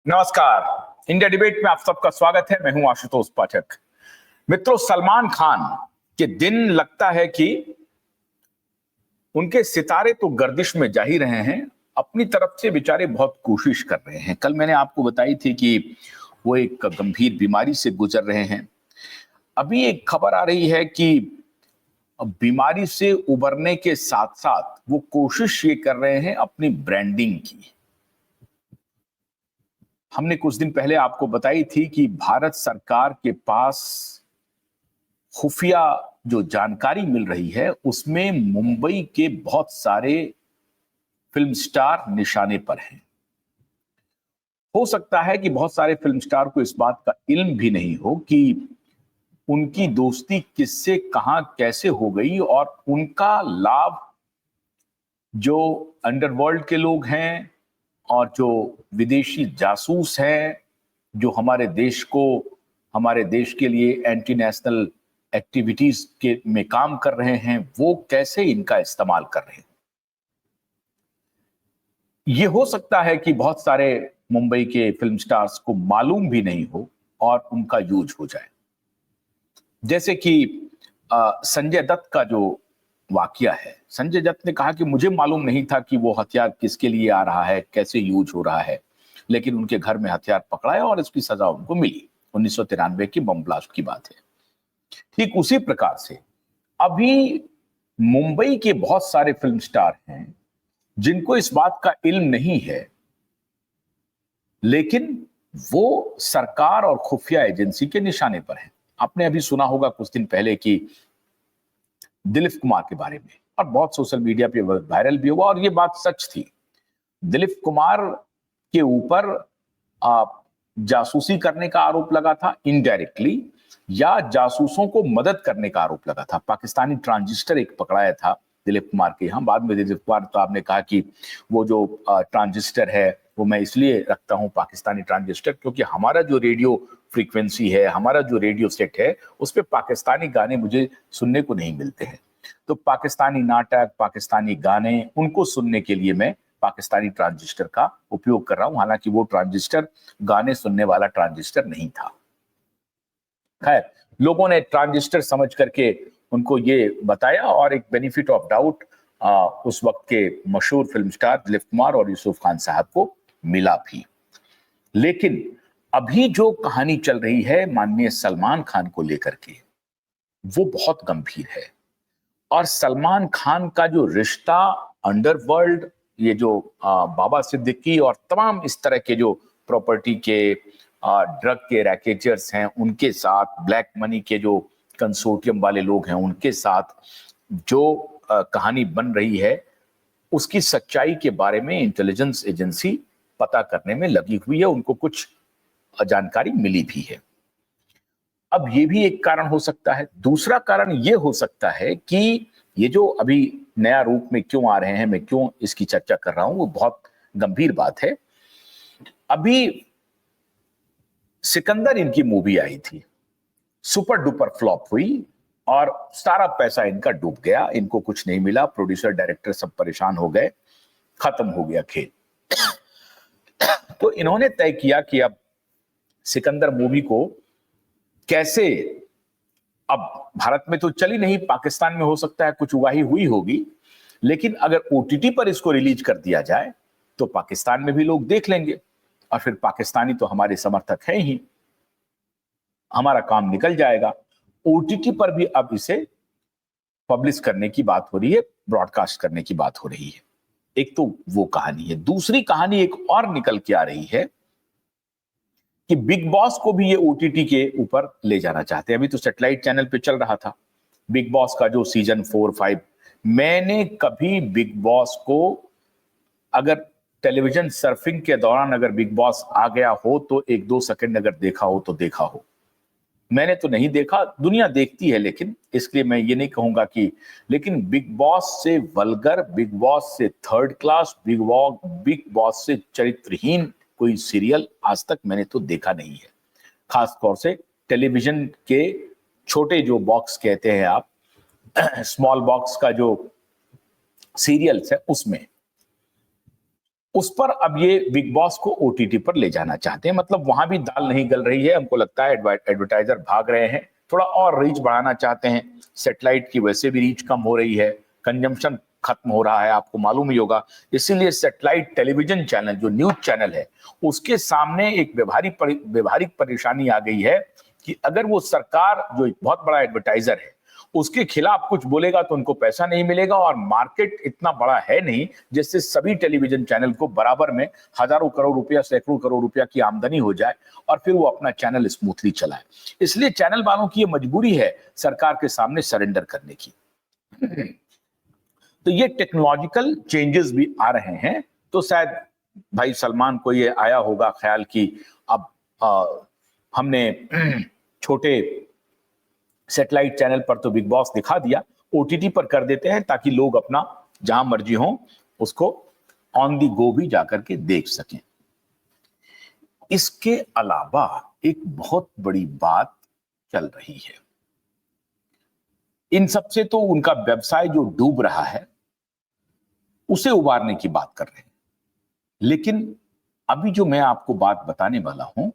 नमस्कार। India debate में आप सबका स्वागत है। मैं हूं आशुतोष पाठक। मित्रों, सलमान खान के दिन लगता है कि उनके सितारे तो गर्दिश में जा ही रहे हैं, अपनी तरफ से बेचारे बहुत कोशिश कर रहे हैं। कल मैंने आपको बताई थी कि वो एक गंभीर बीमारी से गुजर रहे हैं। अभी एक खबर आ रही है कि बीमारी से उबरने के साथ साथ वो कोशिश ये कर रहे हैं अपनी ब्रांडिंग की। हमने कुछ दिन पहले आपको बताई थी कि भारत सरकार के पास खुफिया जो जानकारी मिल रही है उसमें मुंबई के बहुत सारे फिल्म स्टार निशाने पर हैं। हो सकता है कि बहुत सारे फिल्म स्टार को इस बात का इल्म भी नहीं हो कि उनकी दोस्ती किससे कहां कैसे हो गई और उनका लाभ जो अंडरवर्ल्ड के लोग हैं और जो विदेशी जासूस हैं, जो हमारे देश के लिए एंटी नेशनल एक्टिविटीज के में काम कर रहे हैं, वो कैसे इनका इस्तेमाल कर रहे हैं। ये हो सकता है कि बहुत सारे मुंबई के फिल्म स्टार्स को मालूम भी नहीं हो और उनका यूज हो जाए। जैसे कि संजय दत्त का जो वाकया है, संजय दत्त ने कहा कि मुझे मालूम नहीं था कि वो हथियार किसके लिए आ रहा है, कैसे यूज हो रहा है, लेकिन उनके घर में हथियार पकड़ाया और इसकी सजा उनको मिली। 1993 की बम ब्लास्ट की बात है। ठीक उसी प्रकार से अभी मुंबई के बहुत सारे फिल्म स्टार हैं जिनको इस बात का इल्म नहीं है, लेकिन वो सरकार और खुफिया एजेंसी के निशाने पर हैं। आपने अभी सुना होगा कुछ दिन पहले कि दिलीप कुमार के बारे में, और बहुत सोशल मीडिया पे वायरल भी हुआ और ये बात सच थी। दिलीप कुमार के ऊपर जासूसी करने का आरोप लगा था इनडायरेक्टली, या जासूसों को मदद करने का आरोप लगा था। पाकिस्तानी ट्रांजिस्टर एक पकड़ाया था दिलीप कुमार के यहाँ। बाद में दिलीप कुमार तो आपने कहा कि वो जो ट्रांजिस्टर है वो मैं इसलिए रखता हूं पाकिस्तानी ट्रांजिस्टर क्योंकि हमारा जो रेडियो फ्रीक्वेंसी है, हमारा जो रेडियो सेट है, उस पर पाकिस्तानी गाने मुझे सुनने को नहीं मिलते हैं। तो पाकिस्तानी नाटक, पाकिस्तानी गाने, उनको सुनने के लिए मैं पाकिस्तानी ट्रांजिस्टर का उपयोग कर रहा हूं। हालांकि वो ट्रांजिस्टर गाने सुनने वाला ट्रांजिस्टर नहीं था। खैर, लोगों ने ट्रांजिस्टर समझ करके उनको ये बताया और एक बेनिफिट ऑफ डाउट उस वक्त के मशहूर फिल्म स्टार दिलीप कुमार और यूसुफ खान साहब को मिला भी। लेकिन अभी जो कहानी चल रही है माननीय सलमान खान को लेकर के, वो बहुत गंभीर है। और सलमान खान का जो रिश्ता अंडरवर्ल्ड, ये जो बाबा सिद्दीकी और तमाम इस तरह के जो प्रॉपर्टी के ड्रग के रैकेटर्स हैं उनके साथ, ब्लैक मनी के जो कंसोर्टियम वाले लोग हैं उनके साथ जो कहानी बन रही है, उसकी सच्चाई के बारे में इंटेलिजेंस एजेंसी पता करने में लगी हुई है। उनको कुछ जानकारी मिली भी है। अब ये भी एक कारण हो सकता है। दूसरा कारण ये हो सकता है कि ये जो अभी नया रूप में क्यों आ रहे हैं, मैं क्यों इसकी चर्चा कर रहा हूं, वो बहुत गंभीर बात है। अभी सिकंदर इनकी मूवी आई थी, सुपर डुपर फ्लॉप हुई और सारा पैसा इनका डूब गया। इनको कुछ नहीं मिला, प्रोड्यूसर डायरेक्टर सब परेशान हो गए, खत्म हो गया खेल। तो इन्होंने तय किया कि अब सिकंदर मूवी को कैसे, अब भारत में तो चली नहीं, पाकिस्तान में हो सकता है कुछ उगाही हुई होगी, लेकिन अगर ओटीटी पर इसको रिलीज कर दिया जाए तो पाकिस्तान में भी लोग देख लेंगे और फिर पाकिस्तानी तो हमारे समर्थक हैं ही, हमारा काम निकल जाएगा। ओटीटी पर भी अब इसे पब्लिश करने की बात हो रही है, ब्रॉडकास्ट करने की बात हो रही है। एक तो वो कहानी है। दूसरी कहानी एक और निकल के आ रही है कि बिग बॉस को भी ये ओटीटी के ऊपर ले जाना चाहते हैं। अभी तो सैटेलाइट चैनल पे चल रहा था बिग बॉस का जो सीजन 4-5। मैंने कभी बिग बॉस को, अगर टेलीविजन सर्फिंग के दौरान अगर बिग बॉस आ गया हो तो 1-2 सेकंड अगर देखा हो तो देखा हो। मैंने तो नहीं देखा, दुनिया देखती है, लेकिन इसलिए मैं ये नहीं कहूंगा कि, लेकिन बिग बॉस से वल्गर, बिग बॉस से थर्ड क्लास, बिग बॉस से चरित्रहीन कोई सीरियल आज तक मैंने तो देखा नहीं है। खास तौर से टेलीविजन के छोटे जो बॉक्स कहते हैं आप, स्मॉल बॉक्स का जो सीरियल्स है उसमें। उस पर अब ये बिग बॉस को ओटीटी पर ले जाना चाहते हैं। मतलब वहां भी दाल नहीं गल रही है, हमको लगता है एडवर्टाइजर भाग रहे हैं, थोड़ा और रीच बढ़ाना चाहते हैं। सैटेलाइट की वैसे भी रीच कम हो रही है, कंजम्पशन खत्म हो रहा है, आपको मालूम ही होगा। इसीलिए सैटेलाइट टेलीविजन चैनल जो न्यूज चैनल है उसके सामने एक व्यवहारिक परेशानी आ गई है कि अगर वो सरकार जो एक बहुत बड़ा एडवर्टाइजर है उसके खिलाफ कुछ बोलेगा तो उनको पैसा नहीं मिलेगा, और मार्केट इतना बड़ा है नहीं जिससे सभी टेलीविजन चैनल को बराबर में हजारों करोड़ रुपया, सैकड़ों करोड़ रुपया की आमदनी हो जाए और फिर वो अपना चैनल स्मूथली चलाए। इसलिए चैनल वालों की ये मजबूरी है सरकार के सामने सरेंडर करने की। तो ये टेक्नोलॉजिकल चेंजेस भी आ रहे हैं, तो शायद भाई सलमान को ये आया होगा ख्याल कि अब हमने छोटे सैटेलाइट चैनल पर तो बिग बॉस दिखा दिया, ओटीटी पर कर देते हैं ताकि लोग अपना जहां मर्जी हो उसको ऑन दी गो भी जाकर के देख सकें। इसके अलावा एक बहुत बड़ी बात चल रही है, इन सबसे तो उनका व्यवसाय जो डूब रहा है उसे उबारने की बात कर रहे हैं, लेकिन अभी जो मैं आपको बात बताने वाला हूं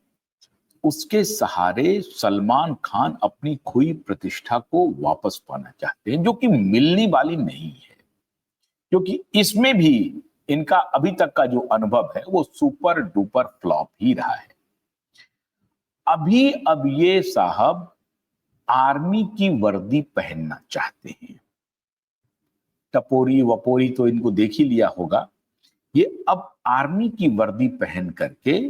उसके सहारे सलमान खान अपनी खोई प्रतिष्ठा को वापस पाना चाहते हैं, जो कि मिलने वाली नहीं है, क्योंकि इसमें भी इनका अभी तक का जो अनुभव है वो सुपर डुपर फ्लॉप ही रहा है। अभी अब ये साहब आर्मी की वर्दी पहनना चाहते हैं। टपोरी वपोरी तो इनको देख ही लिया होगा, ये अब आर्मी की वर्दी पहन करके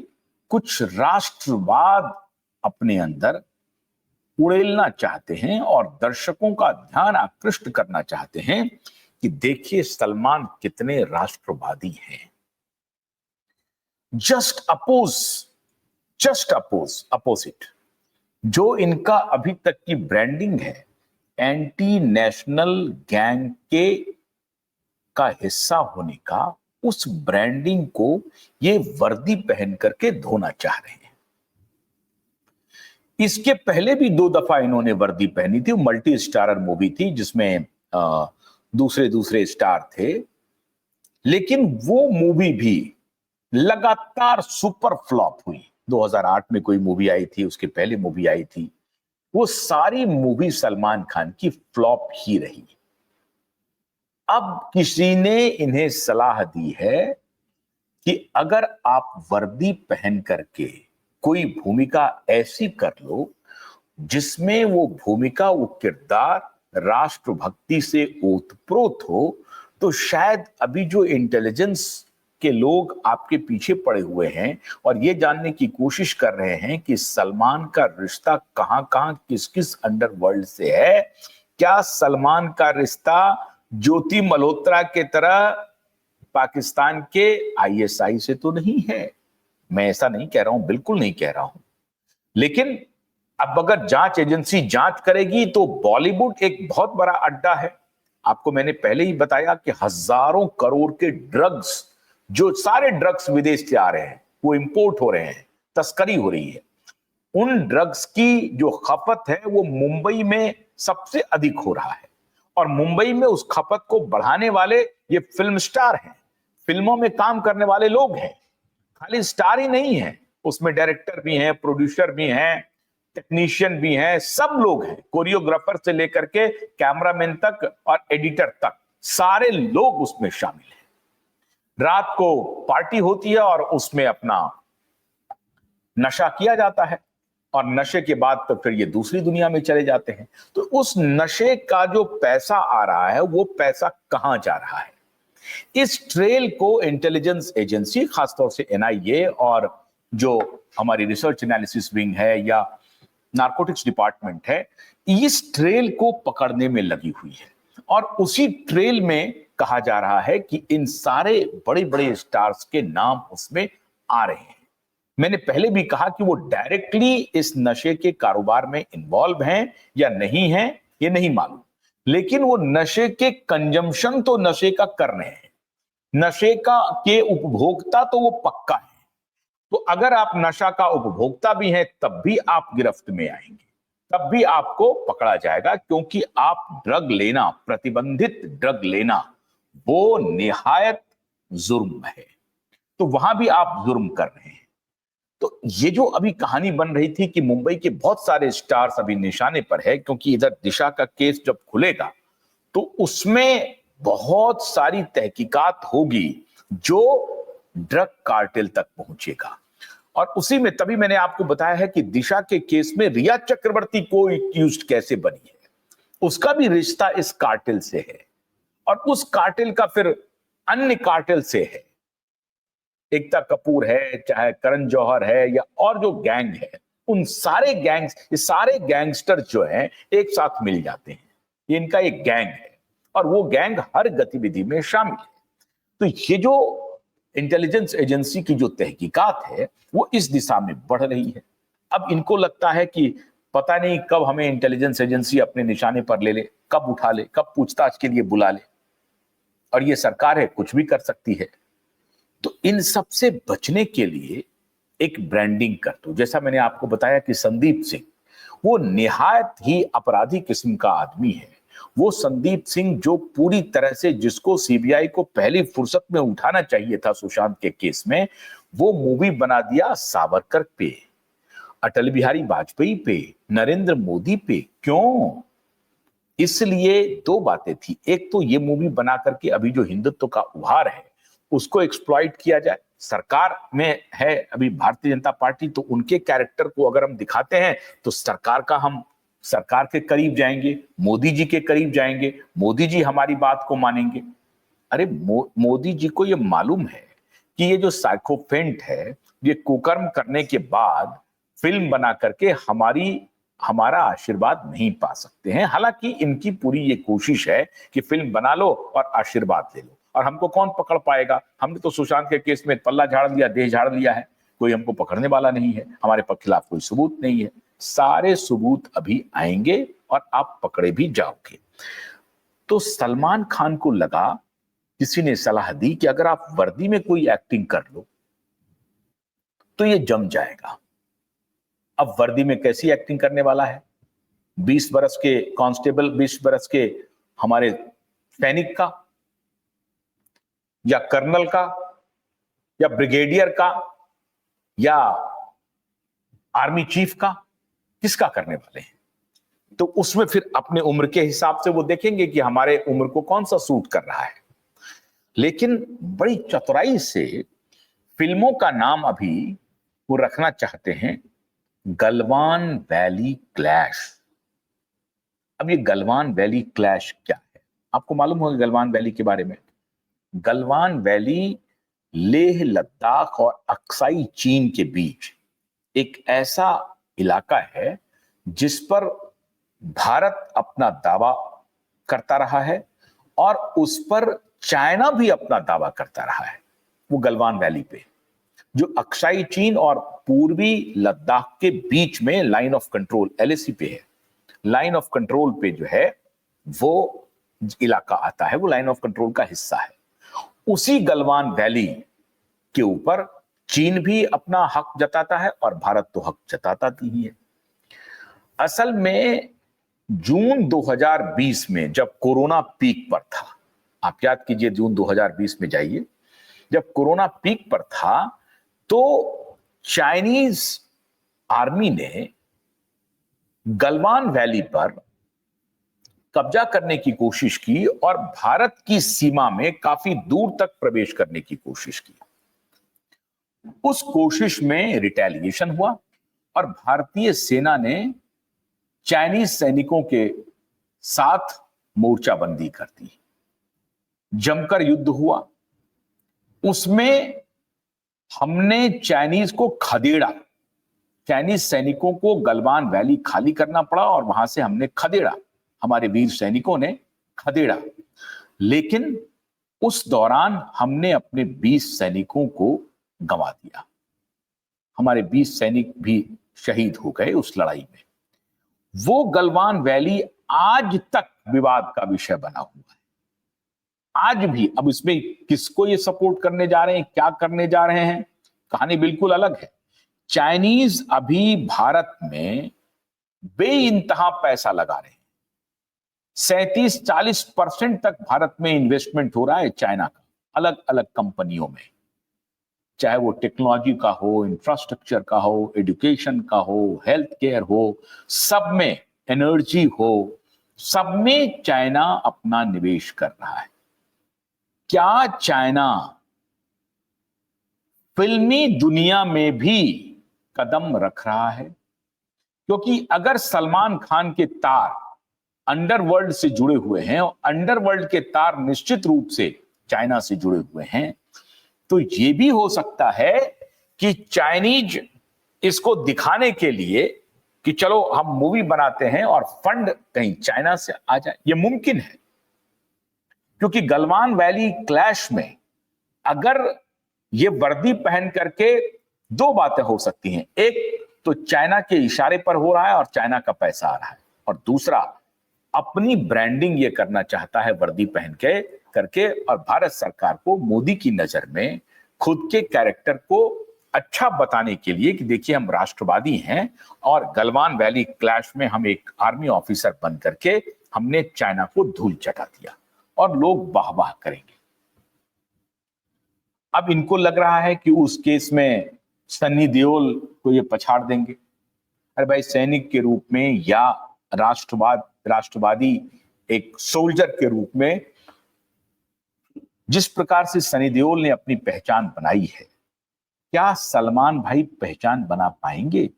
कुछ राष्ट्रवाद अपने अंदर उड़ेलना चाहते हैं और दर्शकों का ध्यान आकृष्ट करना चाहते हैं कि देखिए सलमान कितने राष्ट्रवादी हैं। जस्ट अपोजिट जो इनका अभी तक की ब्रांडिंग है, एंटी नेशनल गैंग के का हिस्सा होने का, उस ब्रांडिंग को ये वर्दी पहन करके धोना चाह रहे हैं। इसके पहले भी 2 दफा इन्होंने वर्दी पहनी थी, मल्टी स्टारर मूवी थी जिसमें दूसरे स्टार थे, लेकिन वो मूवी भी लगातार सुपर फ्लॉप हुई। 2008 में कोई मूवी आई थी, उसके पहले मूवी आई थी, वो सारी मूवी सलमान खान की फ्लॉप ही रही। अब किसी ने इन्हें सलाह दी है कि अगर आप वर्दी पहन करके कोई भूमिका ऐसी कर लो जिसमें वो भूमिका, वो किरदार राष्ट्रभक्ति से ओतप्रोत हो, तो शायद अभी जो इंटेलिजेंस के लोग आपके पीछे पड़े हुए हैं और ये जानने की कोशिश कर रहे हैं कि सलमान का रिश्ता कहां किस किस अंडरवर्ल्ड से है, क्या सलमान का रिश्ता ज्योति मल्होत्रा के तरह पाकिस्तान के आईएसआई से तो नहीं है। मैं ऐसा नहीं कह रहा हूं, बिल्कुल नहीं कह रहा हूं, लेकिन अब अगर जांच एजेंसी जांच करेगी तो बॉलीवुड एक बहुत बड़ा अड्डा है। आपको मैंने पहले ही बताया कि हजारों करोड़ के ड्रग्स, जो सारे ड्रग्स विदेश से आ रहे हैं, वो इंपोर्ट हो रहे हैं, तस्करी हो रही है। उन ड्रग्स की जो खपत है वो मुंबई में सबसे अधिक हो रहा है, और मुंबई में उस खपत को बढ़ाने वाले ये फिल्म स्टार हैं, फिल्मों में काम करने वाले लोग हैं। खाली स्टार ही नहीं है, उसमें डायरेक्टर भी हैं, प्रोड्यूसर भी हैं, टेक्नीशियन भी हैं, सब लोग हैं, कोरियोग्राफर से लेकर के कैमरामैन तक और एडिटर तक, सारे लोग उसमें शामिल हैं। रात को पार्टी होती है और उसमें अपना नशा किया जाता है, और नशे के बाद तो फिर ये दूसरी दुनिया में चले जाते हैं। तो उस नशे का जो पैसा आ रहा है वो पैसा कहां जा रहा है? इस ट्रेल को इंटेलिजेंस एजेंसी, खासतौर से एनआईए और जो हमारी रिसर्च एनालिसिस विंग है या नारकोटिक्स डिपार्टमेंट है, इस ट्रेल को पकड़ने में लगी हुई है। और उसी ट्रेल में कहा जा रहा है कि इन सारे बड़े बड़े स्टार्स के नाम उसमें आ रहे हैं। मैंने पहले भी कहा कि वो डायरेक्टली इस नशे के कारोबार में इन्वॉल्व हैं या नहीं हैं, ये नहीं मालूम, लेकिन वो नशे के कंजम्पशन तो नशे का कर रहे हैं, नशे का के उपभोक्ता तो वो पक्का है। तो अगर आप नशा का उपभोक्ता भी हैं तब भी आप गिरफ्त में आएंगे, तब भी आपको पकड़ा जाएगा, क्योंकि आप ड्रग लेना, प्रतिबंधित ड्रग लेना, वो निहायत जुर्म है। तो वहां भी आप जुर्म कर रहे हैं। तो ये जो अभी कहानी बन रही थी कि मुंबई के बहुत सारे स्टार्स अभी निशाने पर है, क्योंकि इधर दिशा का केस जब खुलेगा तो उसमें बहुत सारी तहकीकात होगी जो ड्रग कार्टेल तक पहुंचेगा। और उसी में तभी मैंने आपको बताया है कि दिशा के केस में रिया चक्रवर्ती को एक्यूज कैसे बनी है, उसका भी रिश्ता इस कार्टेल से है और उस कार्टेल का फिर अन्य कार्टेल से है। एकता कपूर है, चाहे करण जौहर है, या और जो गैंग है, उन सारे गैंग्स, ये सारे गैंगस्टर जो हैं एक साथ मिल जाते हैं। ये इनका एक गैंग है और वो गैंग हर गतिविधि में शामिल है। तो ये जो इंटेलिजेंस एजेंसी की जो तहकीकात है वो इस दिशा में बढ़ रही है। अब इनको लगता है कि पता नहीं कब हमें इंटेलिजेंस एजेंसी अपने निशाने पर ले ले, कब उठा ले, कब पूछताछ के लिए बुला ले, और ये सरकार है, कुछ भी कर सकती है। तो इन सब से बचने के लिए एक ब्रांडिंग कर दो। जैसा मैंने आपको बताया कि संदीप सिंह वो निहायत ही अपराधी किस्म का आदमी है। वो संदीप सिंह जो पूरी तरह से, जिसको सीबीआई को पहली फुर्सत में उठाना चाहिए था सुशांत के केस में, वो मूवी बना दिया सावरकर पे, अटल बिहारी वाजपेयी पे, नरेंद्र मोदी पे। क्यों? इसलिए दो बातें थी। एक तो ये मूवी बना करके अभी जो हिंदुत्व का उभार है उसको एक्सप्लॉइट किया जाए। सरकार में है अभी भारतीय जनता पार्टी, तो उनके कैरेक्टर को अगर हम दिखाते हैं तो हम सरकार के करीब जाएंगे, मोदी जी के करीब जाएंगे, मोदी जी हमारी बात को मानेंगे। अरे मोदी जी को ये मालूम है कि ये जो साइकोफेंट है ये कुकर्म करने के बाद फिल्म बना करके हमारा आशीर्वाद नहीं पा सकते हैं। हालांकि इनकी पूरी ये कोशिश है कि फिल्म बना लो और आशीर्वाद ले लो, और हमको कौन पकड़ पाएगा? हमने तो सुशांत के केस में पल्ला झाड़ लिया, देह झाड़ लिया है, कोई हमको पकड़ने वाला नहीं है, हमारे खिलाफ कोई सबूत नहीं है। सारे सबूत अभी आएंगे और आप पकड़े भी जाओगे। तो सलमान खान को लगा, किसी ने सलाह दी कि अगर आप वर्दी में कोई एक्टिंग कर लो तो ये जम जाएगा। अब वर्दी में कैसी एक्टिंग करने वाला है? 20 बरस के कांस्टेबल, 20 बरस के हमारे सैनिक का, या कर्नल का, या ब्रिगेडियर का, या आर्मी चीफ का? किसका करने वाले हैं? तो उसमें फिर अपने उम्र के हिसाब से वो देखेंगे कि हमारे उम्र को कौन सा सूट कर रहा है। लेकिन बड़ी चतुराई से फिल्मों का नाम अभी वो रखना चाहते हैं गलवान वैली क्लैश। अब ये गलवान वैली क्लैश क्या है? आपको मालूम होगा गलवान वैली के बारे में। गलवान वैली लेह लद्दाख और अक्साई चीन के बीच एक ऐसा इलाका है जिस पर भारत अपना दावा करता रहा है और उस पर चाइना भी अपना दावा करता रहा है। वो गलवान वैली पे जो अक्साई चीन और पूर्वी लद्दाख के बीच में लाइन ऑफ कंट्रोल एलएसी पे है, लाइन ऑफ कंट्रोल पे जो है वो इलाका आता है, वो लाइन ऑफ कंट्रोल का हिस्सा है। उसी गलवान वैली के ऊपर चीन भी अपना हक जताता है और भारत तो हक जताता ही है। असल में जून 2020 में जब कोरोना पीक पर था, आप याद कीजिए जून 2020 में जाइए, जब कोरोना पीक पर था तो चाइनीज आर्मी ने गलवान वैली पर कब्जा करने की कोशिश की और भारत की सीमा में काफी दूर तक प्रवेश करने की कोशिश की। उस कोशिश में रिटेलिएशन हुआ और भारतीय सेना ने चाइनीज सैनिकों के साथ मोर्चाबंदी कर दी। जमकर युद्ध हुआ, उसमें हमने चाइनीज को खदेड़ा, चाइनीज सैनिकों को गलवान वैली खाली करना पड़ा और वहां से हमने खदेड़ा, हमारे वीर सैनिकों ने खदेड़ा। लेकिन उस दौरान हमने अपने 20 सैनिकों को गंवा दिया, हमारे 20 सैनिक भी शहीद हो गए उस लड़ाई में। वो गलवान वैली आज तक विवाद का विषय बना हुआ है, आज भी। अब इसमें किसको ये सपोर्ट करने जा रहे हैं, क्या करने जा रहे हैं, कहानी बिल्कुल अलग है। चाइनीज अभी भारत में बेइंतहा पैसा लगा रहे हैं, 37-40% तक भारत में इन्वेस्टमेंट हो रहा है चाइना का, अलग अलग कंपनियों में। चाहे वो टेक्नोलॉजी का हो, इंफ्रास्ट्रक्चर का हो, एजुकेशन का हो, हेल्थ केयर हो, सब में, एनर्जी हो, सब में चाइना अपना निवेश कर रहा है। क्या चाइना फिल्मी दुनिया में भी कदम रख रहा है? क्योंकि अगर सलमान खान के तार अंडरवर्ल्ड से जुड़े हुए हैं और अंडरवर्ल्ड के तार निश्चित रूप से चाइना से जुड़े हुए हैं, तो यह भी हो सकता है कि चाइनीज इसको दिखाने के लिए कि चलो हम मूवी बनाते हैं और फंड कहीं चाइना से आ जाए, यह मुमकिन है। क्योंकि गलवान वैली क्लैश में अगर ये वर्दी पहन करके दो बातें हो सकती हैं, एक तो चाइना के इशारे पर हो रहा है और चाइना का पैसा आ रहा है, और दूसरा अपनी ब्रांडिंग ये करना चाहता है वर्दी पहन के करके, और भारत सरकार को मोदी की नजर में खुद के कैरेक्टर को अच्छा बताने के लिए कि देखिए हम राष्ट्रवादी हैं और गलवान वैली क्लैश में हम एक आर्मी ऑफिसर बन करके हमने चाइना को धूल चटा दिया और लोग वाह वाह करेंगे। अब इनको लग रहा है कि उस केस में सन्नी देओल को ये पछाड़ देंगे। अरे भाई, सैनिक के रूप में या राष्ट्रवादी एक सोल्जर के रूप में जिस प्रकार से सनी देओल ने अपनी पहचान बनाई है, क्या सलमान भाई पहचान बना पाएंगे?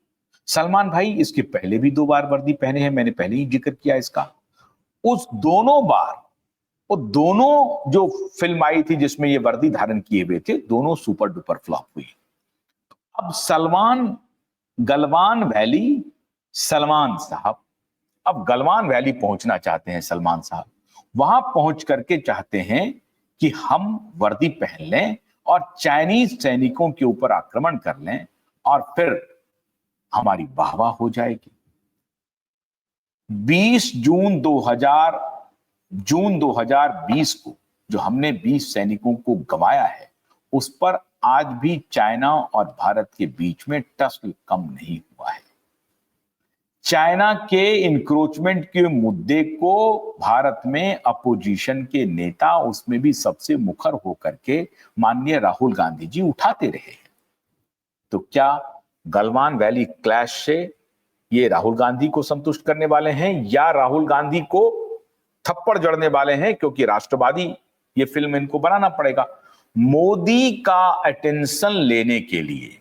सलमान भाई इसके पहले भी 2 बार वर्दी पहने हैं, मैंने पहले ही जिक्र किया इसका। उस दोनों बार, वो दोनों जो फिल्म आई थी जिसमें ये वर्दी धारण किए हुए थे, दोनों सुपर डुपर फ्लॉप हुई। अब गलवान वैली सलमान साहब अब गलवान वैली पहुंचना चाहते हैं। सलमान साहब वहां पहुंच करके चाहते हैं कि हम वर्दी पहन लें और चाइनीज सैनिकों के ऊपर आक्रमण कर लें और फिर हमारी वाहवाह हो जाएगी। 20 जून 2020 को जो हमने 20 सैनिकों को गंवाया है, उस पर आज भी चाइना और भारत के बीच में टसल कम नहीं हुआ है। चाइना के इंक्रोचमेंट के मुद्दे को भारत में अपोजिशन के नेता, उसमें भी सबसे मुखर होकर के माननीय राहुल गांधी जी उठाते रहे हैं। तो क्या गलवान वैली क्लैश से ये राहुल गांधी को संतुष्ट करने वाले हैं या राहुल गांधी को थप्पड़ जड़ने वाले हैं? क्योंकि राष्ट्रवादी ये फिल्म इनको बनाना पड़ेगा। मोदी का अटेंशन लेने के लिए,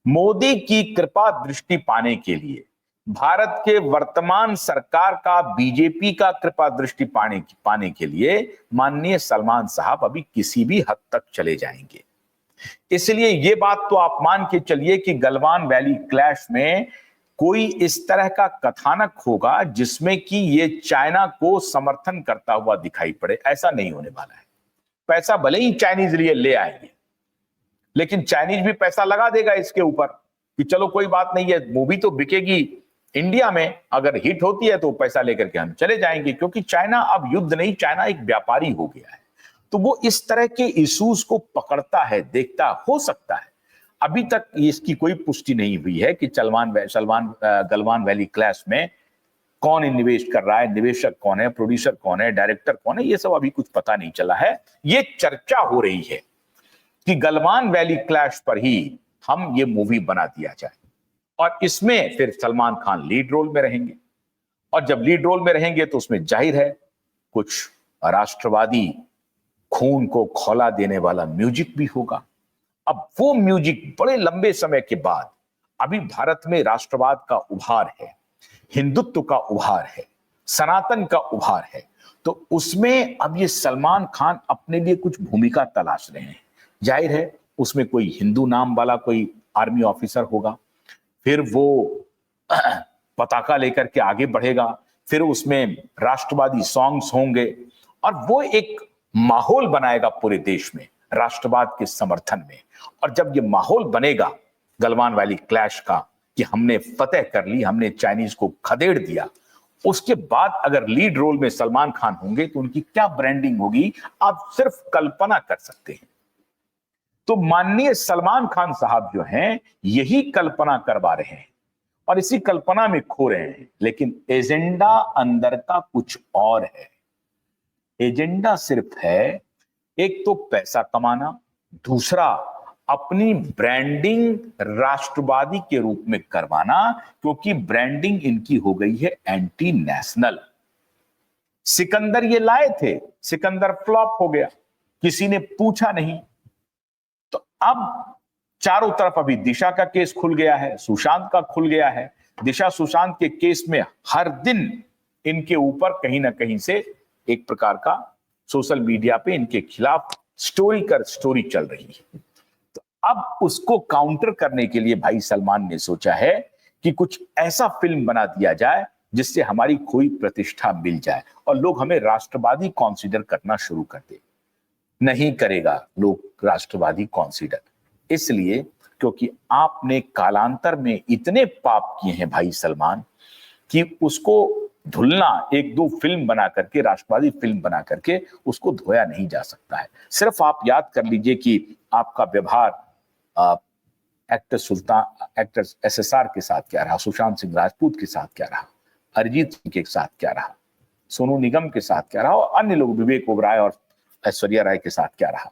मोदी की कृपा दृष्टि पाने के लिए, भारत के वर्तमान सरकार का, बीजेपी का कृपा दृष्टि पाने के लिए माननीय सलमान साहब अभी किसी भी हद तक चले जाएंगे। इसलिए ये बात तो आप मान के चलिए कि गलवान वैली क्लैश में कोई इस तरह का कथानक होगा जिसमें कि ये चाइना को समर्थन करता हुआ दिखाई पड़े। ऐसा नहीं होने वाला है। पैसा भले ही चाइनीज लिए ले आएंगे, लेकिन चाइनीज भी पैसा लगा देगा इसके ऊपर कि चलो कोई बात नहीं है, मूवी तो बिकेगी इंडिया में, अगर हिट होती है तो पैसा लेकर के हम चले जाएंगे। क्योंकि चाइना अब युद्ध नहीं, चाइना एक व्यापारी हो गया है। तो वो इस तरह के इश्यूज को पकड़ता है, देखता हो सकता है। अभी तक इसकी कोई पुष्टि नहीं हुई है कि गलवान वैली क्लैश में कौन निवेश कर रहा है, निवेशक कौन है, प्रोड्यूसर कौन है, डायरेक्टर कौन है, ये सब अभी कुछ पता नहीं चला है। ये चर्चा हो रही है कि गलवान वैली क्लैश पर ही हम ये मूवी बना दिया जाए और इसमें फिर सलमान खान लीड रोल में रहेंगे। और जब लीड रोल में रहेंगे तो उसमें जाहिर है कुछ राष्ट्रवादी खून को खौला देने वाला म्यूजिक भी होगा। अब वो म्यूजिक बड़े लंबे समय के बाद, अभी भारत में राष्ट्रवाद का उभार है, हिंदुत्व का उभार है, सनातन का उभार है, तो उसमें अब ये सलमान खान अपने लिए कुछ भूमिका तलाश रहे हैं। जाहिर है उसमें कोई हिंदू नाम वाला कोई आर्मी ऑफिसर होगा, फिर वो पताका लेकर के आगे बढ़ेगा, फिर उसमें राष्ट्रवादी सॉन्ग्स होंगे और वो एक माहौल बनाएगा पूरे देश में राष्ट्रवाद के समर्थन में। और जब ये माहौल बनेगा गलवान वैली क्लैश का कि हमने फतेह कर ली, हमने चाइनीज को खदेड़ दिया, उसके बाद अगर लीड रोल में सलमान खान होंगे तो उनकी क्या ब्रांडिंग होगी, आप सिर्फ कल्पना कर सकते हैं। तो माननीय सलमान खान साहब जो हैं यही कल्पना करवा रहे हैं और इसी कल्पना में खो रहे हैं, लेकिन एजेंडा अंदर का कुछ और है। एजेंडा सिर्फ है एक तो पैसा कमाना, दूसरा अपनी ब्रांडिंग राष्ट्रवादी के रूप में करवाना, क्योंकि ब्रांडिंग इनकी हो गई है एंटी नेशनल। सिकंदर ये लाए थे, सिकंदर फ्लॉप हो गया, किसी ने पूछा नहीं। तो अब चारों तरफ अभी दिशा का केस खुल गया है, सुशांत का खुल गया है। दिशा सुशांत के केस में हर दिन इनके ऊपर कहीं ना कहीं से एक प्रकार का सोशल मीडिया पे इनके खिलाफ स्टोरी चल रही है। तो अब उसको काउंटर करने के लिए भाई सलमान ने सोचा है कि कुछ ऐसा फिल्म बना दिया जाए जिससे हमारी कोई प्रतिष्ठा मिल जाए और लोग हमें राष्ट्रवादी कॉन्सिडर करना शुरू कर दे। नहीं करेगा लोग राष्ट्रवादी कॉन्सिडर, इसलिए क्योंकि आपने कालांतर में इतने पाप किए हैं भाई सलमान कि उसको धुलना, एक दो फिल्म बना करके, राष्ट्रवादी फिल्म बना करके उसको धोया नहीं जा सकता है। सिर्फ आप याद कर लीजिए कि आपका व्यवहार एक्टर SSR के साथ क्या रहा, सुशांत सिंह राजपूत के साथ क्या रहा, अरिजीत सिंह के साथ क्या रहा, सोनू निगम के साथ क्या रहा और अन्य लोग, विवेक ओबराय और ऐश्वर्या राय के साथ क्या रहा।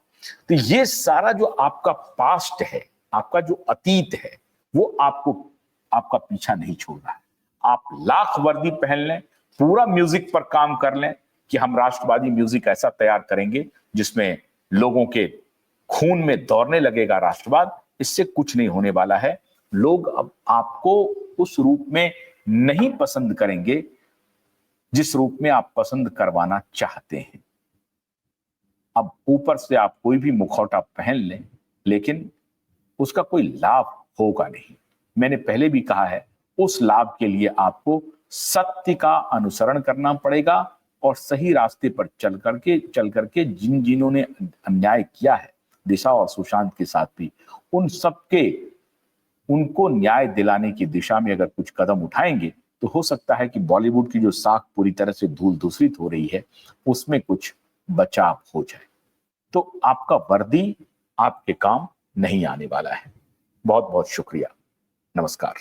तो ये सारा जो आपका पास्ट है, आपका जो अतीत है, वो आपका पीछा नहीं छोड़ रहा है। आप लाख वर्दी पहन लें, पूरा म्यूजिक पर काम कर लें कि हम राष्ट्रवादी म्यूजिक ऐसा तैयार करेंगे जिसमें लोगों के खून में दौड़ने लगेगा राष्ट्रवाद, इससे कुछ नहीं होने वाला है। लोग अब आपको उस रूप में नहीं पसंद करेंगे जिस रूप में आप पसंद करवाना चाहते हैं। अब ऊपर से आप कोई भी मुखौटा पहन लें, लेकिन उसका कोई लाभ होगा नहीं। मैंने पहले भी कहा है, उस लाभ के लिए आपको सत्य का अनुसरण करना पड़ेगा और सही रास्ते पर चल करके जिन्होंने अन्याय किया है दिशा और सुशांत के साथ भी, उनको न्याय दिलाने की दिशा में अगर कुछ कदम उठाएंगे तो हो सकता है कि बॉलीवुड की जो साख पूरी तरह से धूल धूसरित हो रही है उसमें कुछ बचाव हो जाए। तो आपका वर्दी आपके काम नहीं आने वाला है। बहुत बहुत शुक्रिया। नमस्कार।